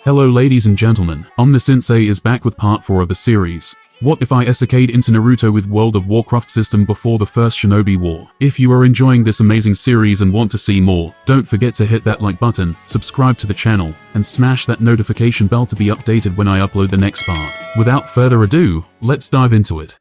Hello ladies and gentlemen, Omnisensei is back with part 4 of the series. What if I ESEKAID into Naruto with World of Warcraft system before the first Shinobi war? If you are enjoying this amazing series and want to see more, don't forget to hit that like button, subscribe to the channel, and smash that notification bell to be updated when I upload the next part. Without further ado, let's dive into it.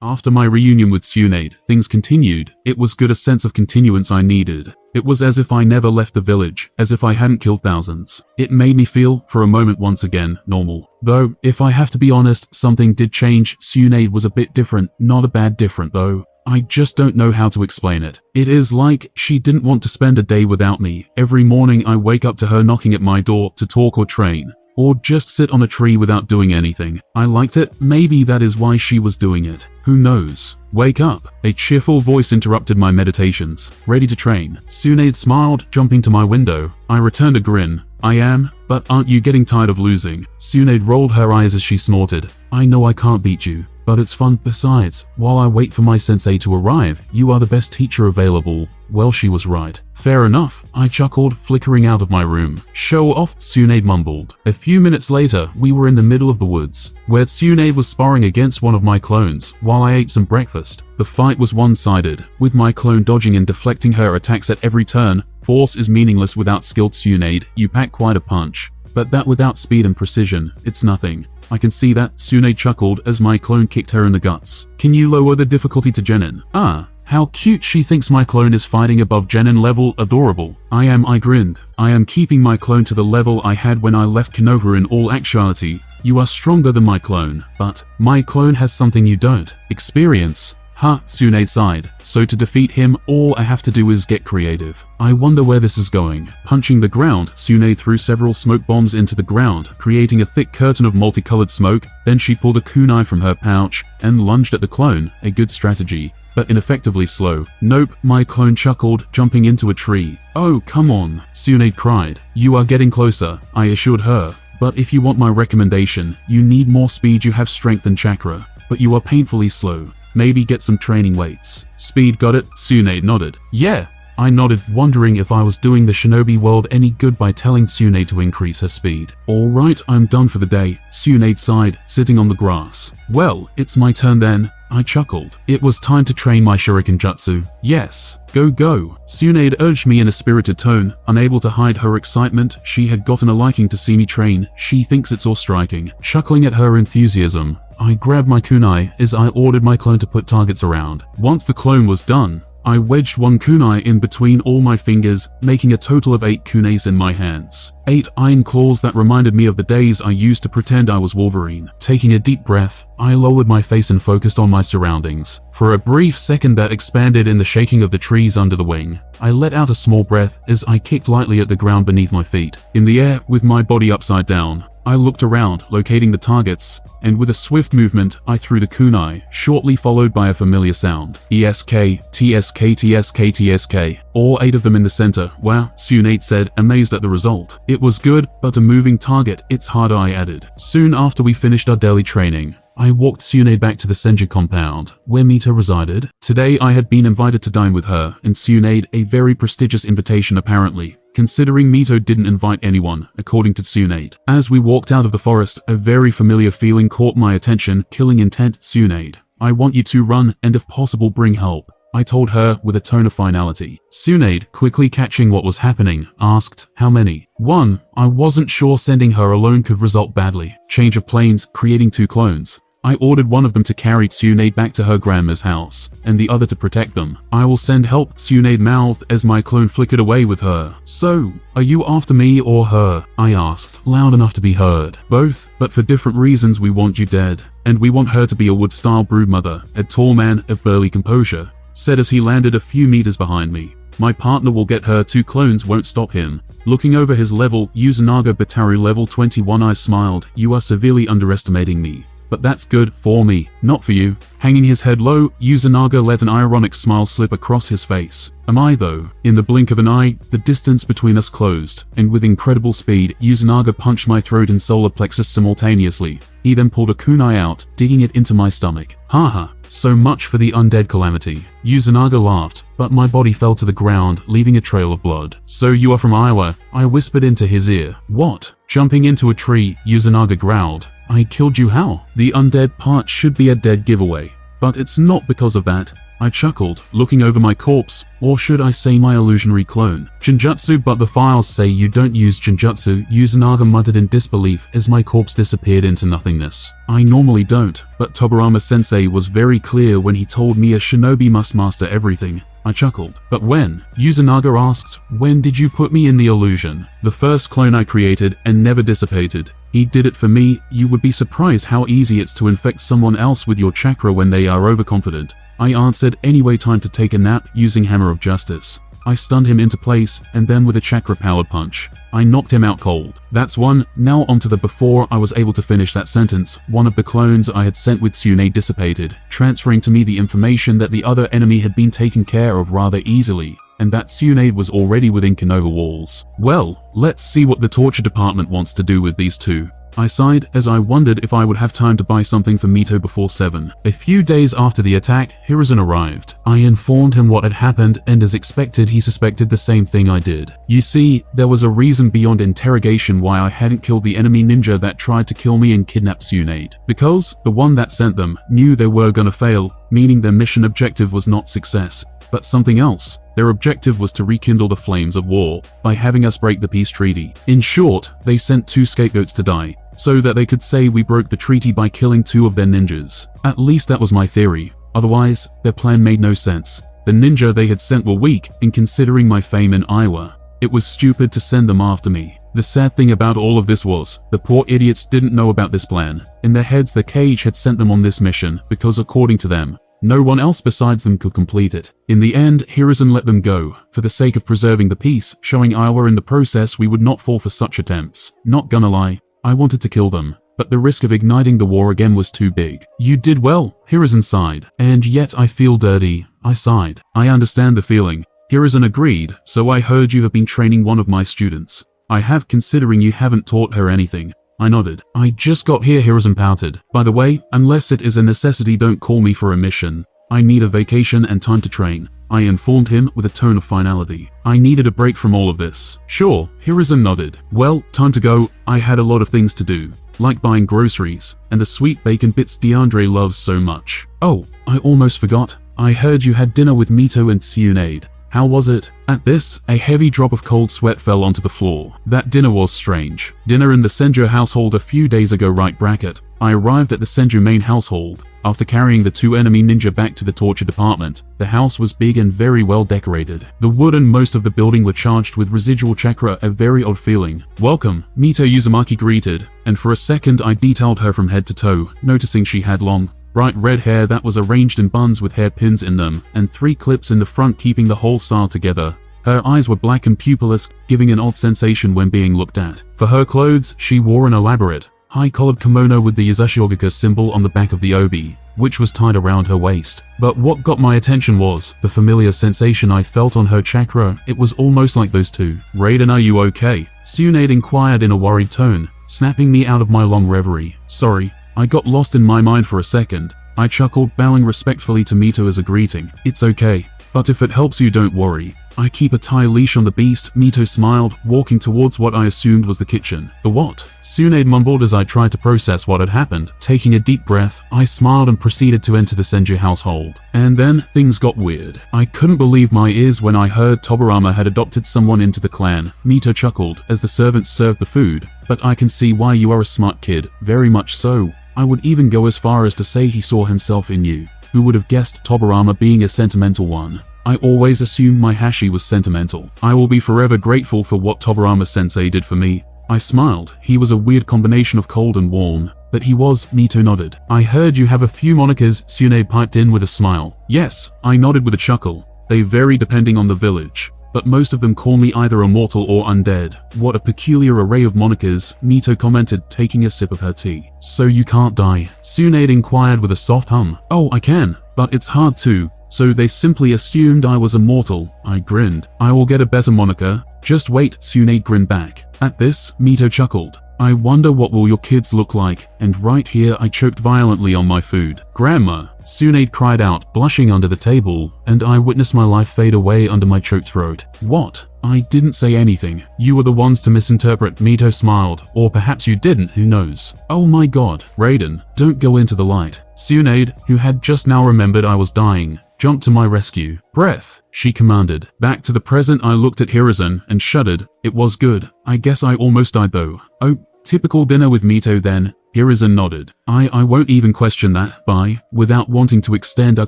After my reunion with Tsunade, things continued. It was good, a sense of continuance I needed. It was as if I never left the village, as if I hadn't killed thousands. It made me feel, for a moment once again, normal. Though, if I have to be honest, something did change. Tsunade was a bit different, not a bad different though. I just don't know how to explain it. It is like she didn't want to spend a day without me. Every morning I wake up to her knocking at my door to talk or train. Or just sit on a tree without doing anything. I liked it. Maybe that is why she was doing it. Who knows? Wake up. A cheerful voice interrupted my meditations. Ready to train. Tsunade smiled, jumping to my window. I returned a grin. I am, but aren't you getting tired of losing? Tsunade rolled her eyes as she snorted. I know I can't beat you, but it's fun. Besides, while I wait for my sensei to arrive, you are the best teacher available. Well, she was right. Fair enough, I chuckled, flickering out of my room. Show off, Tsunade mumbled. A few minutes later, we were in the middle of the woods, where Tsunade was sparring against one of my clones, while I ate some breakfast. The fight was one-sided, with my clone dodging and deflecting her attacks at every turn. Force is meaningless without skill, Tsunade. You pack quite a punch. But that without speed and precision, it's nothing. I can see that, Tsunade chuckled as my clone kicked her in the guts. Can you lower the difficulty to Genin? Ah, how cute, she thinks my clone is fighting above Genin level. Adorable. I grinned. I am keeping my clone to the level I had when I left Konoha. In all actuality, you are stronger than my clone, but my clone has something you don't. Experience. Ha, Tsunade sighed. So to defeat him, all I have to do is get creative. I wonder where this is going. Punching the ground, Tsunade threw several smoke bombs into the ground, creating a thick curtain of multicolored smoke. Then she pulled a kunai from her pouch and lunged at the clone. A good strategy, but ineffectively slow. Nope, my clone chuckled, jumping into a tree. Oh, come on, Tsunade cried. You are getting closer, I assured her. But if you want my recommendation, you need more speed. You have strength and chakra, but you are painfully slow. Maybe get some training weights. Speed, got it? Tsunade nodded. Yeah. I nodded, wondering if I was doing the Shinobi world any good by telling Tsunade to increase her speed. Alright, I'm done for the day, Tsunade sighed, sitting on the grass. Well, it's my turn then, I chuckled. It was time to train my shuriken jutsu. Yes, go go, Tsunade urged me in a spirited tone, unable to hide her excitement. She had gotten a liking to see me train. She thinks it's all striking. Chuckling at her enthusiasm, I grabbed my kunai as I ordered my clone to put targets around. Once the clone was done, I wedged one kunai in between all my fingers, making a total of 8 kunais in my hands. 8 iron claws that reminded me of the days I used to pretend I was Wolverine. Taking a deep breath, I lowered my face and focused on my surroundings. For a brief second that expanded in the shaking of the trees under the wing. I let out a small breath as I kicked lightly at the ground beneath my feet. In the air, with my body upside down, I looked around, locating the targets, and with a swift movement, I threw the kunai, shortly followed by a familiar sound. ESK, TSK, TSK, TSK. All 8 of them in the center. Wow, Tsunade said, amazed at the result. It was good, but a moving target, it's harder, I added. Soon after we finished our daily training, I walked Tsunade back to the Senju compound, where Mita resided. Today I had been invited to dine with her and Tsunade, a very prestigious invitation apparently, considering Mito didn't invite anyone, according to Tsunade. As we walked out of the forest, a very familiar feeling caught my attention. Killing intent, Tsunade. I want you to run and if possible bring help, I told her with a tone of finality. Tsunade, quickly catching what was happening, asked, how many? 1. I wasn't sure sending her alone could result badly. Change of planes, creating 2 clones. I ordered one of them to carry Tsunade back to her grandma's house, and the other to protect them. I will send help, Tsunade mouthed as my clone flickered away with her. So, are you after me or her? I asked, loud enough to be heard. Both, but for different reasons. We want you dead, and we want her to be a wood-style broodmother. A tall man of burly composure said as he landed a few meters behind me. My partner will get her. 2 clones won't stop him. Looking over his level, Uzanaga Bataru level 21, I smiled. You are severely underestimating me. but that's good for me, not for you. Hanging his head low, Yuzunaga let an ironic smile slip across his face. Am I though? In the blink of an eye, the distance between us closed, and with incredible speed, Yuzunaga punched my throat and solar plexus simultaneously. He then pulled a kunai out, digging it into my stomach. Haha, so much for the undead calamity. Yuzunaga laughed, but my body fell to the ground, leaving a trail of blood. So you are from Iowa? I whispered into his ear. What? Jumping into a tree, Yuzunaga growled. I killed you how? The undead part should be a dead giveaway. But it's not because of that. I chuckled, looking over my corpse, or should I say my illusionary clone. Genjutsu, but the files say you don't use genjutsu, Yuzunaga muttered in disbelief as my corpse disappeared into nothingness. I normally don't, but Tobirama-sensei was very clear when he told me a shinobi must master everything. I chuckled. But when? Yuzunaga asked, when did you put me in the illusion? The first clone I created and never dissipated. He did it for me. You would be surprised how easy it's to infect someone else with your chakra when they are overconfident. I answered, anyway, time to take a nap, using Hammer of Justice. I stunned him into place, and then with a chakra-powered punch, I knocked him out cold. That's one. Now onto the before I was able to finish that sentence, one of the clones I had sent with Tsunade dissipated, transferring to me the information that the other enemy had been taken care of rather easily, and that Tsunade was already within Kinova walls. Well, let's see what the torture department wants to do with these two. I sighed as I wondered if I would have time to buy something for Mito before 7. A few days after the attack, Hiruzen arrived. I informed him what had happened, and as expected, he suspected the same thing I did. You see, there was a reason beyond interrogation why I hadn't killed the enemy ninja that tried to kill me and kidnap Tsunade. Because the one that sent them knew they were gonna fail, meaning their mission objective was not success, but something else. Their objective was to rekindle the flames of war by having us break the peace treaty. In short, they sent 2 scapegoats to die, so that they could say we broke the treaty by killing 2 of their ninjas. At least that was my theory. Otherwise, their plan made no sense. The ninja they had sent were weak, and considering my fame in Iowa, it was stupid to send them after me. The sad thing about all of this was, the poor idiots didn't know about this plan. In their heads, the cage had sent them on this mission, because according to them, no one else besides them could complete it. In the end, Hiruzen let them go, for the sake of preserving the peace, showing Iowa in the process we would not fall for such attempts. Not gonna lie, I wanted to kill them, but the risk of igniting the war again was too big. You did well, Hiruzen sighed. And yet I feel dirty. I sighed. I understand the feeling. Hiruzen agreed, so I heard you have been training one of my students. I have, considering you haven't taught her anything. I nodded. I just got here, Hiruzen pouted. By the way, unless it is a necessity, don't call me for a mission. I need a vacation and time to train. I informed him with a tone of finality. I needed a break from all of this. Sure, Hiruzen nodded. Well, time to go. I had a lot of things to do, like buying groceries, and the sweet bacon bits DeAndre loves so much. Oh, I almost forgot. I heard you had dinner with Mito and Tsunade. How was it? At this, a heavy drop of cold sweat fell onto the floor. That dinner was strange. Dinner in the Senju household a few days ago, right bracket. I arrived at the Senju main household after carrying the 2 enemy ninja back to the torture department. The house was big and very well decorated. The wood and most of the building were charged with residual chakra, a very odd feeling. Welcome, Mito, Uzumaki greeted, and for a second I detailed her from head to toe, noticing she had long, bright red hair that was arranged in buns with hairpins in them, and 3 clips in the front keeping the whole style together. Her eyes were black and pupilless, giving an odd sensation when being looked at. For her clothes, she wore an elaborate, high-collared kimono with the Yuzashiogaku symbol on the back of the obi, which was tied around her waist. But what got my attention was the familiar sensation I felt on her chakra. It was almost like those 2. Raiden, are you okay? Tsunade inquired in a worried tone, snapping me out of my long reverie. Sorry, I got lost in my mind for a second. I chuckled, bowing respectfully to Mito as a greeting. It's okay, but if it helps you, don't worry. I keep a tie leash on the beast, Mito smiled, walking towards what I assumed was the kitchen. The what? Tsunade mumbled as I tried to process what had happened. Taking a deep breath, I smiled and proceeded to enter the Senju household. And then, things got weird. I couldn't believe my ears when I heard Tobirama had adopted someone into the clan. Mito chuckled as the servants served the food. But I can see why you are a smart kid, very much so. I would even go as far as to say he saw himself in you. Who would have guessed Tobirama being a sentimental one? I always assumed my Hashi was sentimental. I will be forever grateful for what Tobirama-sensei did for me. I smiled. He was a weird combination of cold and warm. But he was, Mito nodded. I heard you have a few monikers, Tsunade piped in with a smile. Yes, I nodded with a chuckle. They vary depending on the village. but most of them call me either immortal or undead. What a peculiar array of monikers, Mito commented, taking a sip of her tea. So you can't die? Tsunade inquired with a soft hum. Oh, I can, but it's hard to. So they simply assumed I was immortal. I grinned. I will get a better moniker. Just wait, Tsunade grinned back. At this, Mito chuckled. I wonder what will your kids look like, and right here I choked violently on my food. Grandma, Tsunade cried out, blushing under the table, and I witnessed my life fade away under my choked throat. What? I didn't say anything. You were the ones to misinterpret, Mito smiled. Or perhaps you didn't, who knows? Oh my god, Raiden, don't go into the light. Tsunade, who had just now remembered I was dying, jumped to my rescue. Breath, she commanded. Back to the present, I looked at Hiruzen and shuddered. It was good. I guess I almost died though. Oh, typical dinner with Mito then. Hiruzen nodded. I won't even question that. Bye. Without wanting to extend our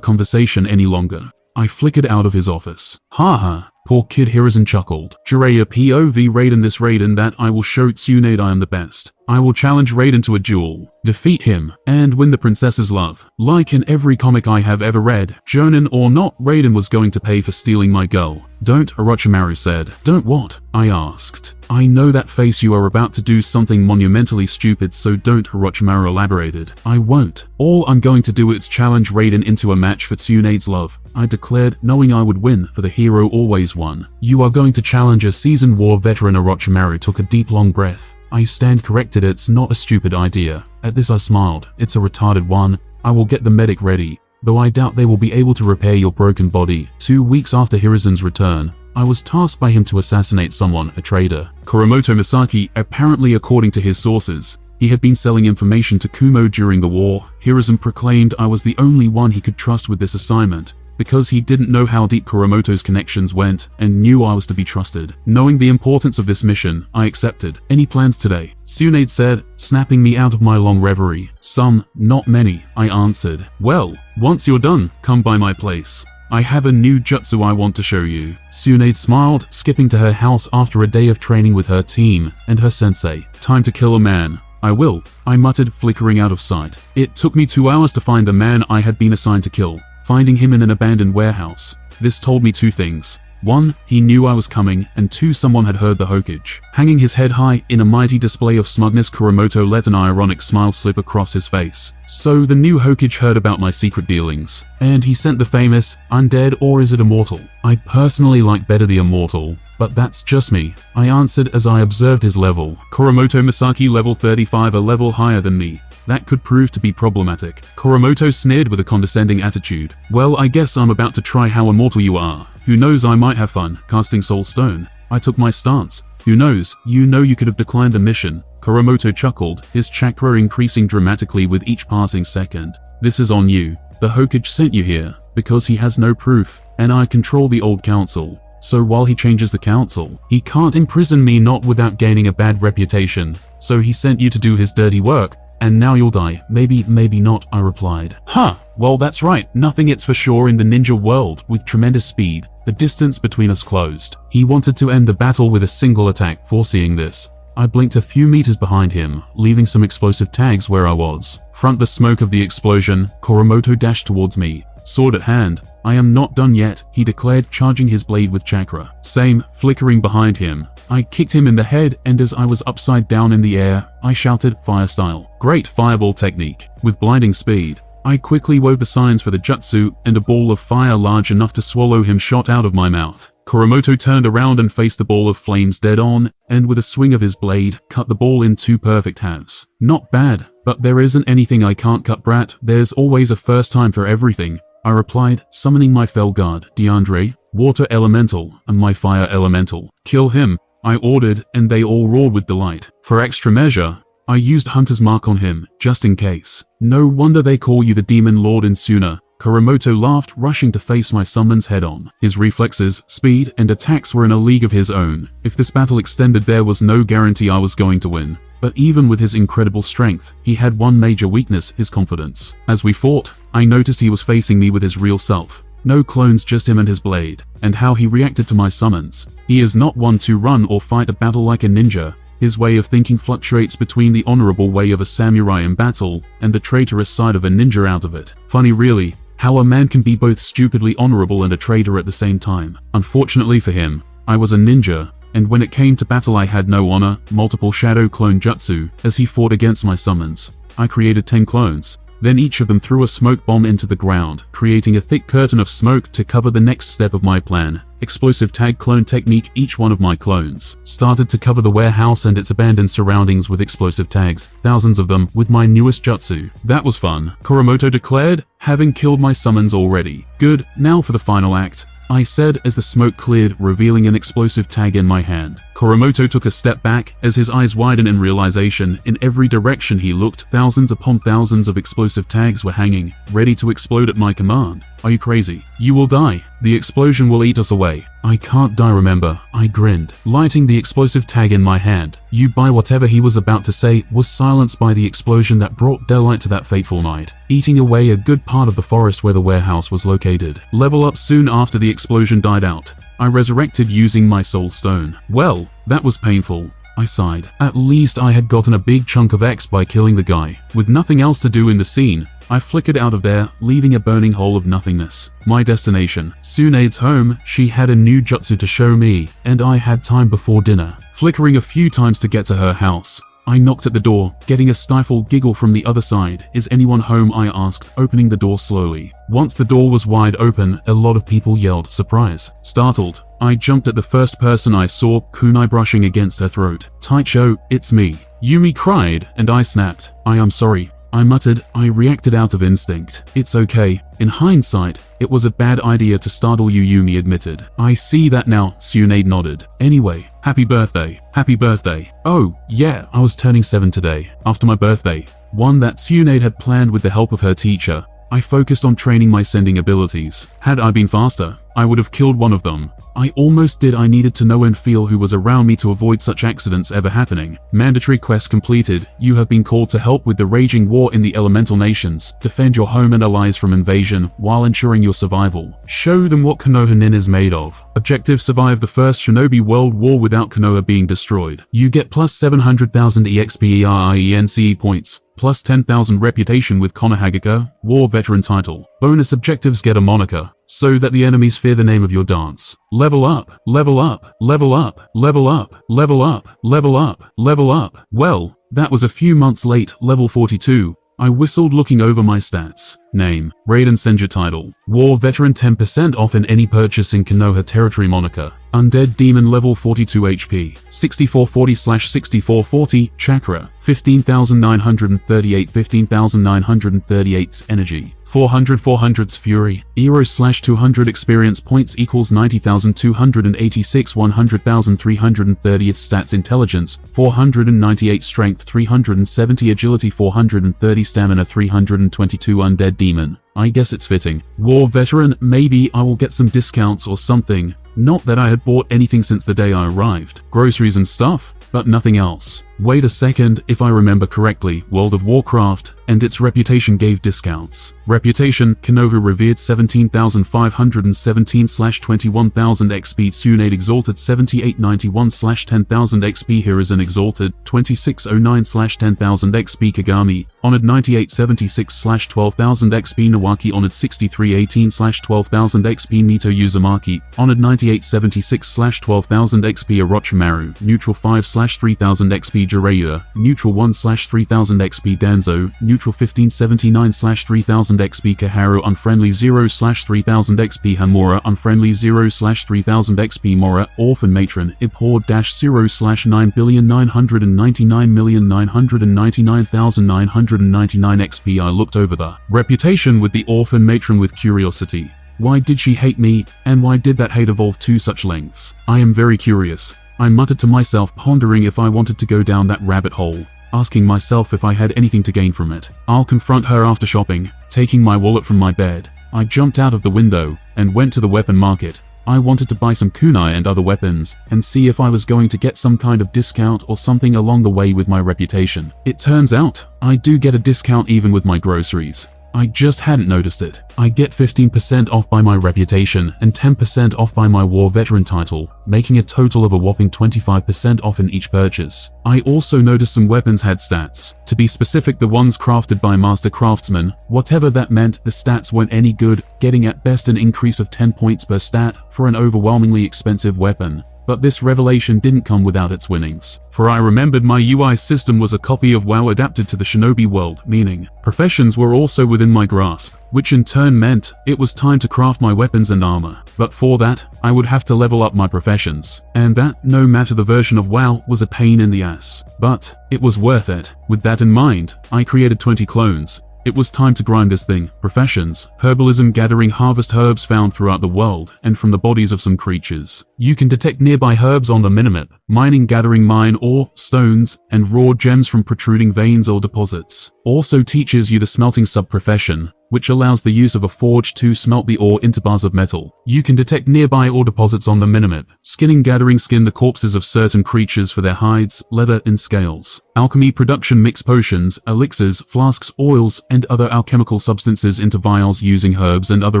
conversation any longer, I flickered out of his office. Haha. Poor kid, Hiruzen chuckled. Jiraiya POV Raiden, this Raiden that I will show Tsunade I am the best. I will challenge Raiden to a duel, defeat him, and win the princess's love. Like in every comic I have ever read, Jonin or not, Raiden was going to pay for stealing my girl. Don't, Orochimaru said. Don't what? I asked. I know that face, you are about to do something monumentally stupid, so don't, Orochimaru elaborated. I won't. All I'm going to do is challenge Raiden into a match for Tsunade's love, I declared, knowing I would win, for the hero always won. You are going to challenge a seasoned war veteran, Orochimaru took a deep long breath. I stand corrected, it's not a stupid idea. At this I smiled. It's a retarded one. I will get the medic ready, though I doubt they will be able to repair your broken body. 2 weeks after Hiruzen's return, I was tasked by him to assassinate someone, a traitor. Kuramoto Misaki, apparently according to his sources, he had been selling information to Kumo during the war. Hiruzen proclaimed I was the only one he could trust with this assignment, because he didn't know how deep Kuramoto's connections went and knew I was to be trusted. Knowing the importance of this mission, I accepted. Any plans today? Tsunade said, snapping me out of my long reverie. Some, not many, I answered. Well, once you're done, come by my place. I have a new jutsu I want to show you. Tsunade smiled, skipping to her house after a day of training with her team and her sensei. Time to kill a man. I will, I muttered, flickering out of sight. It took me 2 hours to find the man I had been assigned to kill. Finding him in an abandoned warehouse. This told me 2 things. 1, he knew I was coming, and 2, someone had heard the Hokage. Hanging his head high, in a mighty display of smugness, Kuramoto let an ironic smile slip across his face. So the new Hokage heard about my secret dealings, and he sent the famous, undead, or is it immortal? I personally like better the immortal, but that's just me, I answered as I observed his level. Kuramoto Misaki level 35, a level higher than me. That could prove to be problematic. Kuramoto sneered with a condescending attitude. Well, I guess I'm about to try how immortal you are. Who knows, I might have fun casting Soul Stone. I took my stance. Who knows, you know you could have declined the mission. Kuramoto chuckled, his chakra increasing dramatically with each passing second. This is on you. The Hokage sent you here, because he has no proof, and I control the old council. So while he changes the council, he can't imprison me, not without gaining a bad reputation. So he sent you to do his dirty work. And now you'll die. Maybe, maybe not, I replied. Huh, well that's right, nothing it's for sure in the ninja world. With tremendous speed, the distance between us closed. He wanted to end the battle with a single attack. Foreseeing this, I blinked a few meters behind him, leaving some explosive tags where I was. Front the smoke of the explosion, Kuramoto dashed towards me, sword at hand. I am not done yet, he declared, charging his blade with chakra. Same, flickering behind him. I kicked him in the head, and as I was upside down in the air, I shouted, fire style. Great fireball technique. With blinding speed, I quickly wove the signs for the jutsu, and a ball of fire large enough to swallow him shot out of my mouth. Kuramoto turned around and faced the ball of flames dead on, and with a swing of his blade, cut the ball in 2 perfect halves. Not bad, but there isn't anything I can't cut, brat. There's always a first time for everything, I replied, summoning my fell guard, DeAndre, water elemental, and my fire elemental. Kill him, I ordered, and they all roared with delight. For extra measure, I used Hunter's Mark on him, just in case. No wonder they call you the Demon Lord in Suna. Kuramoto laughed, rushing to face my summons head-on. His reflexes, speed, and attacks were in a league of his own. If this battle extended, there was no guarantee I was going to win. But even with his incredible strength, he had one major weakness, his confidence. As we fought, I noticed he was facing me with his real self. No clones, just him and his blade. And how he reacted to my summons. He is not one to run or fight a battle like a ninja. His way of thinking fluctuates between the honorable way of a samurai in battle and the traitorous side of a ninja out of it. Funny really, how a man can be both stupidly honorable and a traitor at the same time. Unfortunately for him, I was a ninja, and when it came to battle I had no honor. Multiple shadow clone jutsu. As he fought against my summons, I created 10 clones. Then each of them threw a smoke bomb into the ground, creating a thick curtain of smoke to cover the next step of my plan. Explosive tag clone technique. Each one of my clones started to cover the warehouse and its abandoned surroundings with explosive tags, thousands of them, with my newest jutsu. That was fun, Kuramoto declared, having killed my summons already. Good, now for the final act, I said as the smoke cleared, revealing an explosive tag in my hand. Kuramoto took a step back as his eyes widened in realization. In every direction he looked, thousands upon thousands of explosive tags were hanging, ready to explode at my command. Are you crazy? You will die. The explosion will eat us away. I can't die, remember, I grinned, lighting the explosive tag in my hand. You buy whatever he was about to say was silenced by the explosion that brought daylight to that fateful night, eating away a good part of the forest where the warehouse was located. Level up soon after the explosion died out. I resurrected using my soul stone. Well, that was painful. I sighed. At least I had gotten a big chunk of X by killing the guy. With nothing else to do in the scene, I flickered out of there, leaving a burning hole of nothingness. My destination, Tsunade's home. She had a new jutsu to show me, and I had time before dinner. Flickering a few times to get to her house, I knocked at the door, getting a stifled giggle from the other side. Is anyone home? I asked, opening the door slowly. Once the door was wide open, a lot of people yelled surprise. Startled, I jumped at the first person I saw, kunai brushing against her throat. Taicho, it's me. Yumi cried, and I snapped. I am sorry, I muttered. I reacted out of instinct. It's okay. In hindsight, it was a bad idea to startle you, Yumi admitted. I see that now, Tsunade nodded. Anyway, happy birthday. Happy birthday. Oh, yeah, I was turning 7 today. After my birthday, one that Tsunade had planned with the help of her teacher, I focused on training my sending abilities. Had I been faster, I would have killed one of them. I almost did. I needed to know and feel who was around me to avoid such accidents ever happening. Mandatory quest completed. You have been called to help with the raging war in the elemental nations. Defend your home and allies from invasion while ensuring your survival. Show them what Konoha Nin is made of. Objective: survive the first Shinobi World War without Konoha being destroyed. You get plus 700,000 EXP ERIENCE points. Plus 10,000 reputation with Konohagaka, War Veteran title. Bonus objectives: get a moniker, so that the enemies fear the name of your dance. Level up, level up, level up, level up, level up, level up, level up. Well, that was a few months late. Level 42. I whistled, looking over my stats. Name: Raiden Senju title. War Veteran, 10% off in any purchase in Konoha territory. Moniker: Undead Demon, level 42 HP. 6440/6440. Chakra: 15,938. 15,938 energy. 400's Fury. Eros/200 experience points equals 90,286. 100,330 stats. Intelligence: 498. Strength: 370. Agility: 430. Stamina: 322. Undead Demon. I guess it's fitting. War Veteran, maybe I will get some discounts or something. Not that I had bought anything since the day I arrived. Groceries and stuff, but nothing else. Wait a second, if I remember correctly, World of Warcraft and its reputation gave discounts. Reputation: Konoha revered 17,517/21,000 XP. Tsunade exalted 7891/10,000 XP. Hiruzen exalted 2609/10,000 XP. Kagami honored 9876/12,000 XP. Nawaki honored 6318/12,000 XP. Mito Uzumaki honored 9876/12,000 XP. Orochimaru neutral 5/3000 XP. Jiraiya neutral 1/3000 XP. Danzo neutral 1579/3000 XP. Kaharu unfriendly 0/3000 XP. Hamura unfriendly 0/3000 XP. Mora orphan matron abhorred -0/9,999,999,999 XP. I looked over the reputation with the orphan matron with curiosity. Why did she hate me, and why did that hate evolve to such lengths? I am very curious. I muttered to myself, pondering if I wanted to go down that rabbit hole, asking myself if I had anything to gain from it. I'll confront her after shopping. Taking my wallet from my bed, I jumped out of the window and went to the weapon market. I wanted to buy some kunai and other weapons, and see if I was going to get some kind of discount or something along the way with my reputation. It turns out, I do get a discount even with my groceries. I just hadn't noticed it. I get 15% off by my reputation and 10% off by my War Veteran title, making a total of a whopping 25% off in each purchase. I also noticed some weapons had stats. To be specific, the ones crafted by Master Craftsman. Whatever that meant, the stats weren't any good, getting at best an increase of 10 points per stat for an overwhelmingly expensive weapon. But this revelation didn't come without its winnings. For I remembered my UI system was a copy of WoW adapted to the Shinobi world, meaning professions were also within my grasp, which in turn meant it was time to craft my weapons and armor. But for that, I would have to level up my professions. And that, no matter the version of WoW, was a pain in the ass. But it was worth it. With that in mind, I created 20 clones. It was time to grind this thing. Professions: herbalism, gathering harvest herbs found throughout the world and from the bodies of some creatures. You can detect nearby herbs on the minimap. Mining, gathering mine ore, stones, and raw gems from protruding veins or deposits. Also teaches you the smelting sub-profession, which allows the use of a forge to smelt the ore into bars of metal. You can detect nearby ore deposits on the minimap. Skinning, gathering, skin the corpses of certain creatures for their hides, leather, and scales. Alchemy, production, mix potions, elixirs, flasks, oils, and other alchemical substances into vials using herbs and other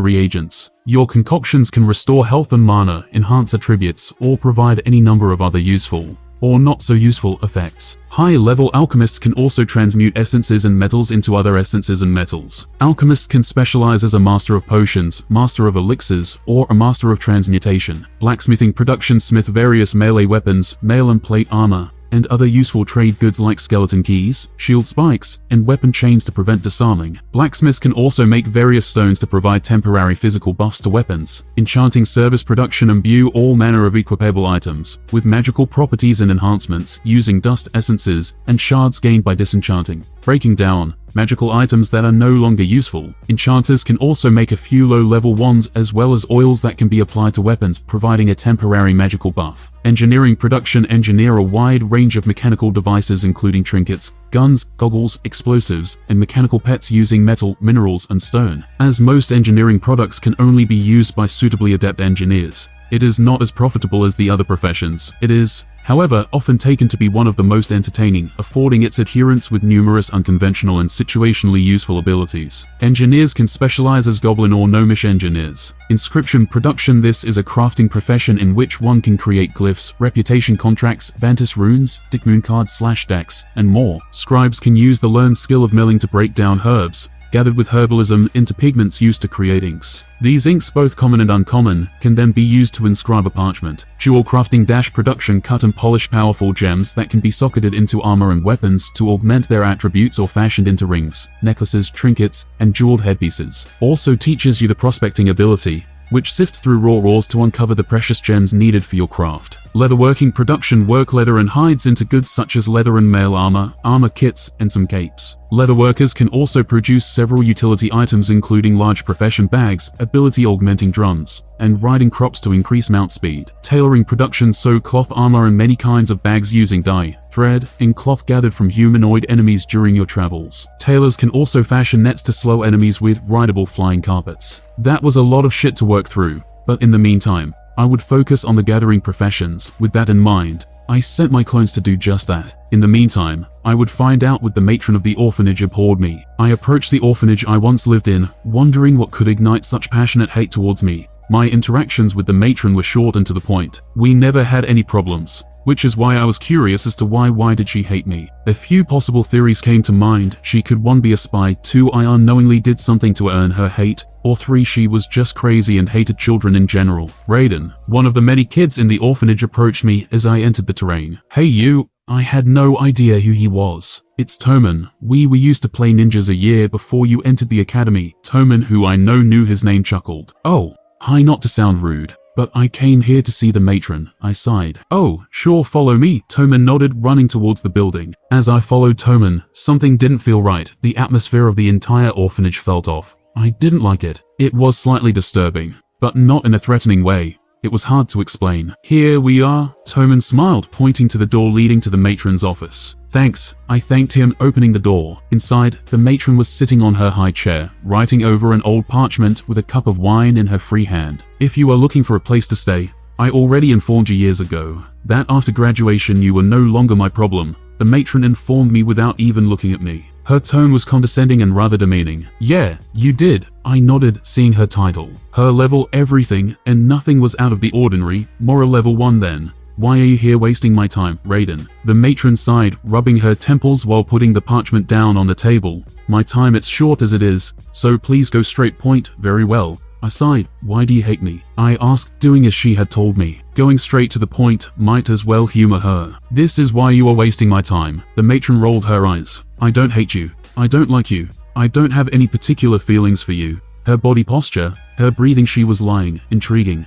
reagents. Your concoctions can restore health and mana, enhance attributes, or provide any number of other useful or not so useful effects. High-level alchemists can also transmute essences and metals into other essences and metals. Alchemists can specialize as a master of potions, master of elixirs, or a master of transmutation. Blacksmithing, production, smith various melee weapons, mail and plate armor, and other useful trade goods like skeleton keys, shield spikes, and weapon chains to prevent disarming. Blacksmiths can also make various stones to provide temporary physical buffs to weapons. Enchanting, service, production, imbue all manner of equipable items with magical properties and enhancements using dust essences and shards gained by disenchanting. Breaking down magical items that are no longer useful. Enchanters can also make a few low-level ones as well as oils that can be applied to weapons, providing a temporary magical buff. Engineering, production, engineer a wide range of mechanical devices including trinkets, guns, goggles, explosives, and mechanical pets using metal, minerals, and stone. As most engineering products can only be used by suitably adept engineers, it is not as profitable as the other professions. It is, however, often taken to be one of the most entertaining, affording its adherents with numerous unconventional and situationally useful abilities. Engineers can specialize as goblin or gnomish engineers. Inscription, production. This is a crafting profession in which one can create glyphs, reputation contracts, Vantis runes, Dickmoon cards / decks, and more. Scribes can use the learned skill of milling to break down herbs, gathered with herbalism, into pigments used to create inks. These inks, both common and uncommon, can then be used to inscribe a parchment. Jewel crafting - production, cut and polish powerful gems that can be socketed into armor and weapons to augment their attributes or fashioned into rings, necklaces, trinkets, and jeweled headpieces. Also teaches you the prospecting ability, which sifts through raw ores to uncover the precious gems needed for your craft. Leatherworking, production, work leather and hides into goods such as leather and mail armor, armor kits, and some capes. Leatherworkers can also produce several utility items including large profession bags, ability augmenting drums, and riding crops to increase mount speed. Tailoring, production, sew cloth armor and many kinds of bags using dye, thread, and cloth gathered from humanoid enemies during your travels. Tailors can also fashion nets to slow enemies with rideable flying carpets. That was a lot of shit to work through, but in the meantime, I would focus on the gathering professions. With that in mind, I sent my clones to do just that. In the meantime, I would find out what the matron of the orphanage abhorred me. I approached the orphanage I once lived in, wondering what could ignite such passionate hate towards me. My interactions with the matron were short and to the point. We never had any problems, which is why I was curious as to why did she hate me. A few possible theories came to mind. She could 1 be a spy, 2 I unknowingly did something to earn her hate, or 3 she was just crazy and hated children in general. Raiden, one of the many kids in the orphanage, approached me as I entered the terrain. "Hey you." I had no idea who he was. "It's Toman. We used to play ninjas a year before you entered the academy." Toman, who I knew his name, chuckled. "Oh, hi, not to sound rude, but I came here to see the matron." I sighed. "Oh, sure, follow me." Toman nodded, running towards the building. As I followed Toman, something didn't feel right. The atmosphere of the entire orphanage felt off. I didn't like it. It was slightly disturbing, but not in a threatening way. It was hard to explain. "Here we are." Toman smiled, pointing to the door leading to the matron's office. "Thanks." I thanked him, opening the door. Inside, the matron was sitting on her high chair, writing over an old parchment with a cup of wine in her free hand. "If you are looking for a place to stay, I already informed you years ago that after graduation you were no longer my problem." The matron informed me without even looking at me. Her tone was condescending and rather demeaning. "Yeah, you did." I nodded, seeing her title, her level, everything, and nothing was out of the ordinary. "More a level 1 then. Why are you here wasting my time, Raiden?" The matron sighed, rubbing her temples while putting the parchment down on the table. "My time, it's short as it is, so please go straight point." "Very well." I sighed. Why do you hate me? I asked, doing as she had told me. Going straight to the point, might as well humor her. This is why you are wasting my time. The matron rolled her eyes. I don't hate you. I don't like you. I don't have any particular feelings for you. Her body posture, her breathing, she was lying. Intriguing.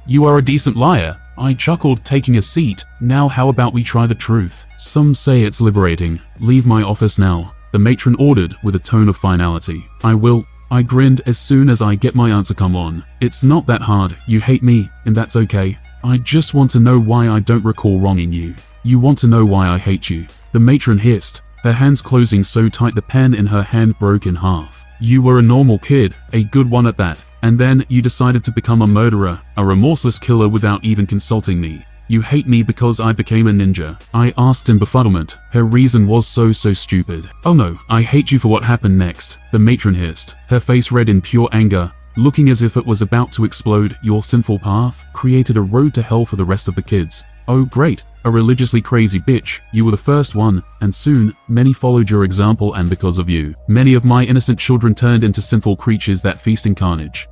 You are a decent liar. I chuckled, taking a seat. Now how about we try the truth? Some say it's liberating. Leave my office now, the matron ordered with a tone of finality. I will. I grinned. As soon as I get my answer, come on. It's not that hard. You hate me, and that's okay. I just want to know why I don't recall wronging you. You want to know why I hate you? The matron hissed, her hands closing so tight the pen in her hand broke in half. You were a normal kid, a good one at that, and then you decided to become a murderer, a remorseless killer without even consulting me. You hate me because I became a ninja. I asked in befuddlement. Her reason was so stupid. Oh no, I hate you for what happened next, the matron hissed, her face red in pure anger, looking as if it was about to explode. Your sinful path created a road to hell for the rest of the kids. Oh great, a religiously crazy bitch. You were the first one, and soon, many followed your example, and because of you, many of my innocent children turned into sinful creatures that feast in carnage.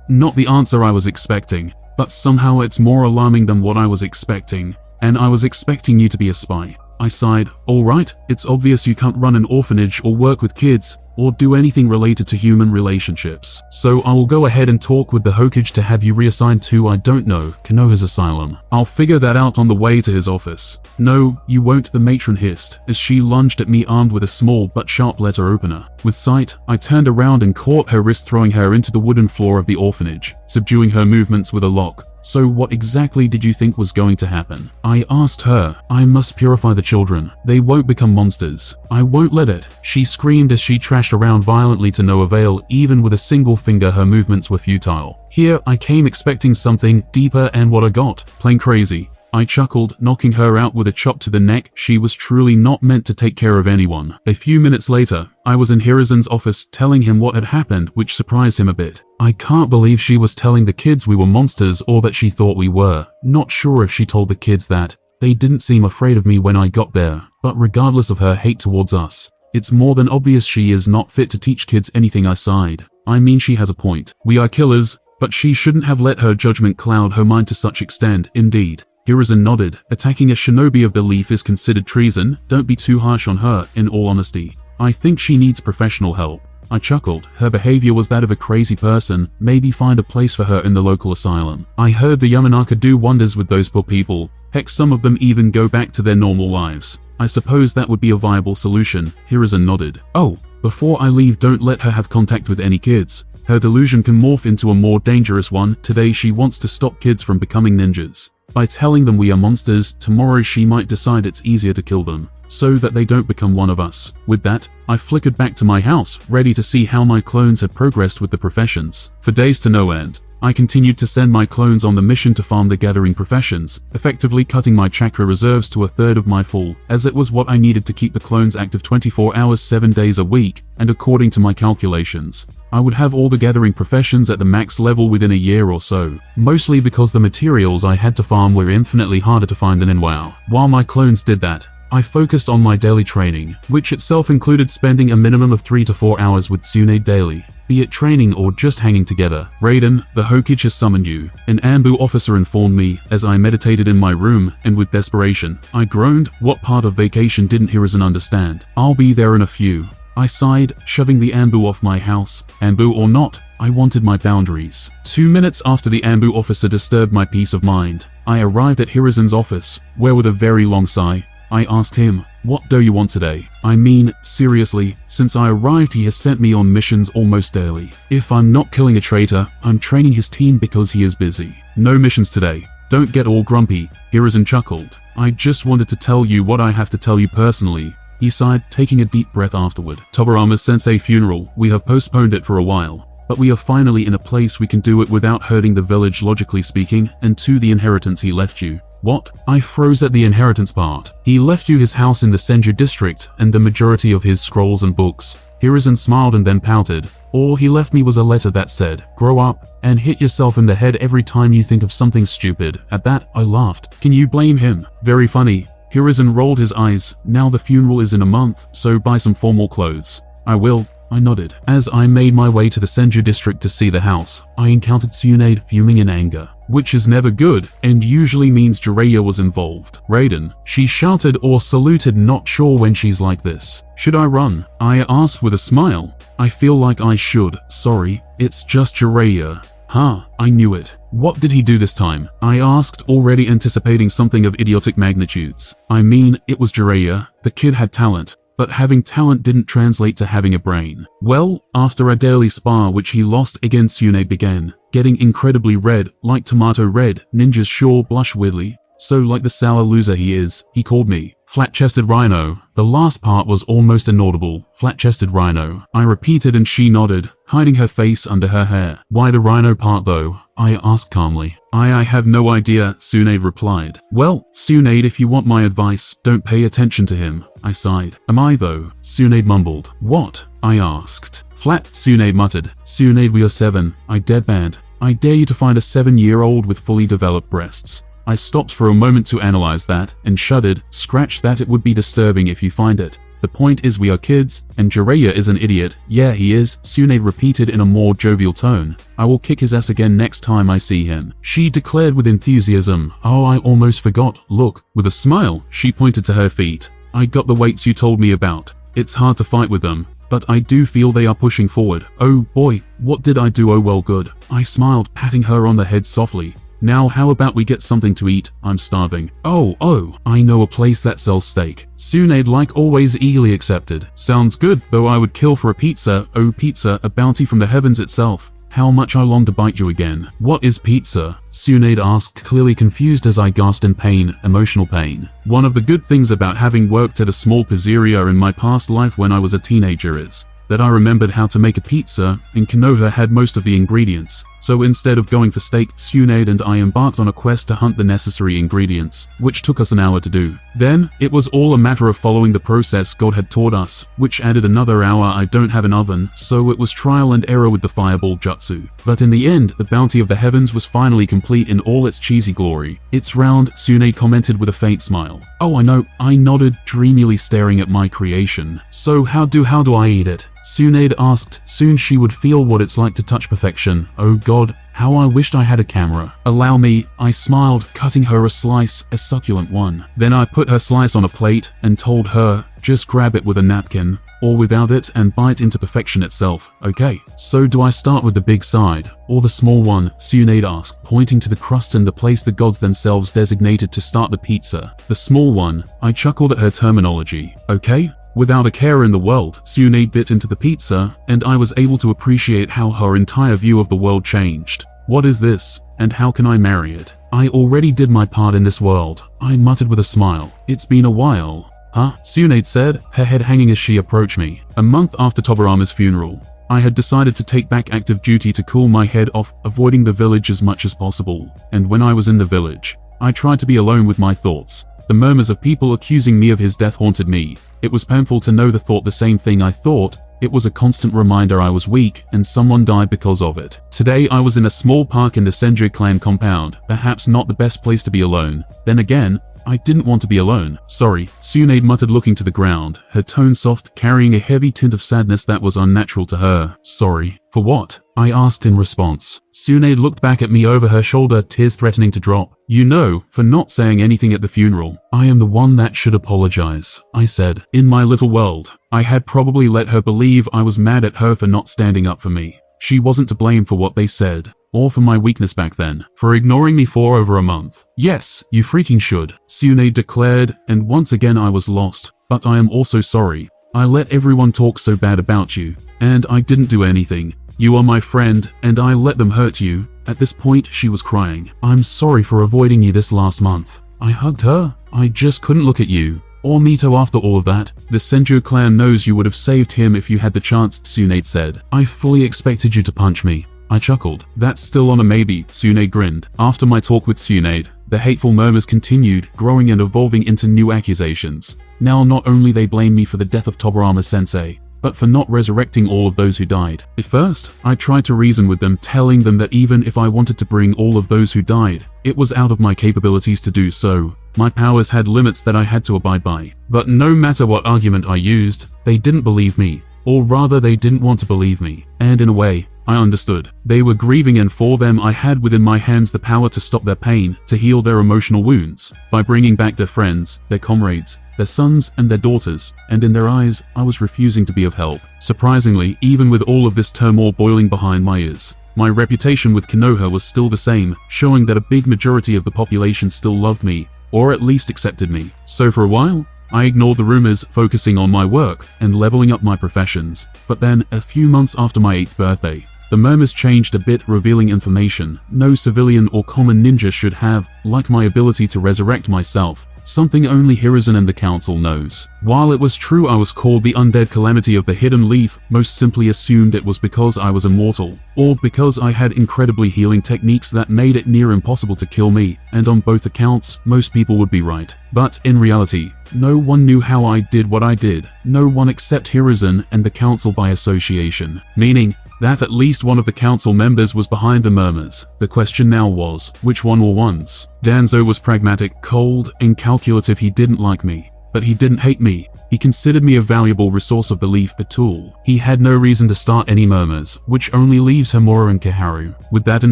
Not the answer I was expecting. But somehow it's more alarming than what I was expecting, and I was expecting you to be a spy. I sighed. Alright, it's obvious you can't run an orphanage or work with kids, or do anything related to human relationships. So I will go ahead and talk with the Hokage to have you reassigned to, I don't know, Konoha's asylum. I'll figure that out on the way to his office. No, you won't, the matron hissed, as she lunged at me armed with a small but sharp letter opener. With sight, I turned around and caught her wrist, throwing her into the wooden floor of the orphanage, subduing her movements with a lock. So what exactly did you think was going to happen? I asked her. I must purify the children. They won't become monsters. I won't let it. She screamed as she trashed around violently to no avail. Even with a single finger, her movements were futile. Here I came expecting something deeper, and what I got? Plain crazy. I chuckled, knocking her out with a chop to the neck. She was truly not meant to take care of anyone. A few minutes later, I was in Hiruzen's office telling him what had happened, which surprised him a bit. I can't believe she was telling the kids we were monsters, or that she thought we were. Not sure if she told the kids that. They didn't seem afraid of me when I got there. But regardless of her hate towards us, it's more than obvious she is not fit to teach kids anything. I sighed. I mean, she has a point. We are killers, but she shouldn't have let her judgment cloud her mind to such extent. Indeed. Hiruzen nodded. Attacking a shinobi of belief is considered treason. Don't be too harsh on her, in all honesty. I think she needs professional help. I chuckled. Her behavior was that of a crazy person. Maybe find a place for her in the local asylum. I heard the Yamanaka do wonders with those poor people. Heck, some of them even go back to their normal lives. I suppose that would be a viable solution. Hiruzen nodded. Oh, before I leave, don't let her have contact with any kids. Her delusion can morph into a more dangerous one. Today she wants to stop kids from becoming ninjas. By telling them we are monsters, tomorrow she might decide it's easier to kill them, so that they don't become one of us. With that, I flickered back to my house, ready to see how my clones had progressed with the professions. For days to no end, I continued to send my clones on the mission to farm the gathering professions, effectively cutting my chakra reserves to a third of my full, as it was what I needed to keep the clones active 24 hours 7 days a week, and according to my calculations, I would have all the gathering professions at the max level within a year or so, mostly because the materials I had to farm were infinitely harder to find than in WoW. While my clones did that, I focused on my daily training, which itself included spending a minimum of 3 to 4 hours with Tsunade daily, be it training or just hanging together. Raiden, the Hokage has summoned you, an Anbu officer informed me as I meditated in my room, and with desperation, I groaned. What part of vacation didn't Hiruzen understand? I'll be there in a few. I sighed, shoving the Anbu off my house. Anbu or not, I wanted my boundaries. 2 minutes after the Anbu officer disturbed my peace of mind, I arrived at Hiruzen's office, where with a very long sigh, I asked him, what do you want today? I mean, seriously, since I arrived he has sent me on missions almost daily. If I'm not killing a traitor, I'm training his team because he is busy. No missions today. Don't get all grumpy. Hiruzen chuckled. I just wanted to tell you what I have to tell you personally. He sighed, taking a deep breath afterward. Tobirama's sensei funeral, we have postponed it for a while, but we are finally in a place we can do it without hurting the village, logically speaking, and to the inheritance he left you. What? I froze at the inheritance part. He left you his house in the Senju district and the majority of his scrolls and books. Hiruzen smiled and then pouted. All he left me was a letter that said, grow up and hit yourself in the head every time you think of something stupid. At that, I laughed. Can you blame him? Very funny. Hiruzen rolled his eyes. Now the funeral is in a month, so buy some formal clothes. I will. I nodded. As I made my way to the Senju district to see the house, I encountered Tsunade fuming in anger, which is never good and usually means Jiraiya was involved. Raiden, she shouted or saluted, not sure when she's like this. Should I run? I asked with a smile. I feel like I should. Sorry, it's just Jiraiya. Huh, I knew it. What did he do this time? I asked, already anticipating something of idiotic magnitudes. I mean, it was Jiraiya. The kid had talent, but having talent didn't translate to having a brain. Well, after a daily spar which he lost again, Tsunade began getting incredibly red, like tomato red. Ninjas sure blush weirdly. So like the sour loser he is, he called me flat-chested rhino. The last part was almost inaudible. Flat-chested rhino. I repeated and she nodded, hiding her face under her hair. Why the rhino part though? I asked calmly. I have no idea, Tsunade replied. Well, Tsunade, if you want my advice, don't pay attention to him. I sighed. Am I though? Tsunade mumbled. What? I asked. Flat, Tsunade muttered. Tsunade, we are 7. I deadpanned. I dare you to find a 7-year-old with fully developed breasts. I stopped for a moment to analyze that, and shuddered. Scratch that, it would be disturbing if you find it. The point is we are kids, and Jiraiya is an idiot. Yeah, he is, Tsunade repeated in a more jovial tone. I will kick his ass again next time I see him, she declared with enthusiasm. Oh, I almost forgot. Look. With a smile, she pointed to her feet. I got the weights you told me about. It's hard to fight with them, but I do feel they are pushing forward. Oh boy, what did I do? Oh well, good. I smiled, patting her on the head softly. Now how about we get something to eat? I'm starving. Oh, I know a place that sells steak. Tsunade, like always, eagerly accepted. Sounds good, though I would kill for a pizza. Oh, pizza, a bounty from the heavens itself. How much I long to bite you again. What is pizza? Tsunade asked, clearly confused as I gasped in pain, emotional pain. One of the good things about having worked at a small pizzeria in my past life when I was a teenager is that I remembered how to make a pizza, and Konoha had most of the ingredients. So instead of going for steak, Tsunade and I embarked on a quest to hunt the necessary ingredients, which took us an hour to do. Then, it was all a matter of following the process God had taught us, which added another hour. I don't have an oven, so it was trial and error with the fireball jutsu. But in the end, the bounty of the heavens was finally complete in all its cheesy glory. It's round, Tsunade commented with a faint smile. Oh, I know, I nodded, dreamily staring at my creation. So how do I eat it? Tsunade asked. Soon she would feel what it's like to touch perfection. Oh God, how I wished I had a camera. Allow me, I smiled, cutting her a slice, a succulent one. Then I put her slice on a plate and told her, just grab it with a napkin, or without it, and bite into perfection itself. Okay, so do I start with the big side, or the small one? Tsunade asked, pointing to the crust and the place the gods themselves designated to start the pizza. The small one. I chuckled at her terminology. Okay? Without a care in the world, Tsunade bit into the pizza, and I was able to appreciate how her entire view of the world changed. What is this, and how can I marry it? I already did my part in this world, I muttered with a smile. It's been a while. Huh? Tsunade said, her head hanging as she approached me. A month after Tobirama's funeral, I had decided to take back active duty to cool my head off, avoiding the village as much as possible. And when I was in the village, I tried to be alone with my thoughts. The murmurs of people accusing me of his death haunted me. It was painful to know they thought the same thing I thought. It was a constant reminder I was weak, and someone died because of it. Today I was in a small park in the Senju clan compound, perhaps not the best place to be alone. Then again, I didn't want to be alone. Sorry, Tsunade muttered, looking to the ground, her tone soft, carrying a heavy tint of sadness that was unnatural to her. Sorry. For what? I asked in response. Tsunade looked back at me over her shoulder, tears threatening to drop. You know, for not saying anything at the funeral. I am the one that should apologize, I said. In my little world, I had probably let her believe I was mad at her for not standing up for me. She wasn't to blame for what they said, or for my weakness back then, for ignoring me for over a month. Yes, you freaking should, Tsunade declared, and once again I was lost. But I am also sorry. I let everyone talk so bad about you, and I didn't do anything. You are my friend, and I let them hurt you. At this point, she was crying. I'm sorry for avoiding you this last month. I hugged her. I just couldn't look at you. Or Mito after all of that. The Senju clan knows you would have saved him if you had the chance, Tsunade said. I fully expected you to punch me. I chuckled. That's still on a maybe, Tsunade grinned. After my talk with Tsunade, the hateful murmurs continued, growing and evolving into new accusations. Now not only they blame me for the death of Tobirama-sensei, but for not resurrecting all of those who died. At first, I tried to reason with them, telling them that even if I wanted to bring all of those who died, it was out of my capabilities to do so. My powers had limits that I had to abide by. But no matter what argument I used, they didn't believe me. Or rather, they didn't want to believe me. And in a way, I understood. They were grieving, and for them I had within my hands the power to stop their pain, to heal their emotional wounds, by bringing back their friends, their comrades, their sons and their daughters, and in their eyes, I was refusing to be of help. Surprisingly, even with all of this turmoil boiling behind my ears, my reputation with Konoha was still the same, showing that a big majority of the population still loved me, or at least accepted me. So for a while, I ignored the rumors, focusing on my work and leveling up my professions. But then, a few months after my 8th birthday, the murmurs changed a bit, revealing information no civilian or common ninja should have, like my ability to resurrect myself, something only Hiruzen and the council knows. While it was true I was called the undead calamity of the hidden leaf, most simply assumed it was because I was immortal, or because I had incredibly healing techniques that made it near impossible to kill me, and on both accounts, most people would be right. But in reality, no one knew how I did what I did, no one except Hiruzen and the council by association, meaning that at least one of the council members was behind the murmurs. The question now was, which one or ones? Danzo was pragmatic, cold, and calculative. He didn't like me, but he didn't hate me. He considered me a valuable resource of the leaf, a tool. He had no reason to start any murmurs, which only leaves Homura and Kiharu. With that in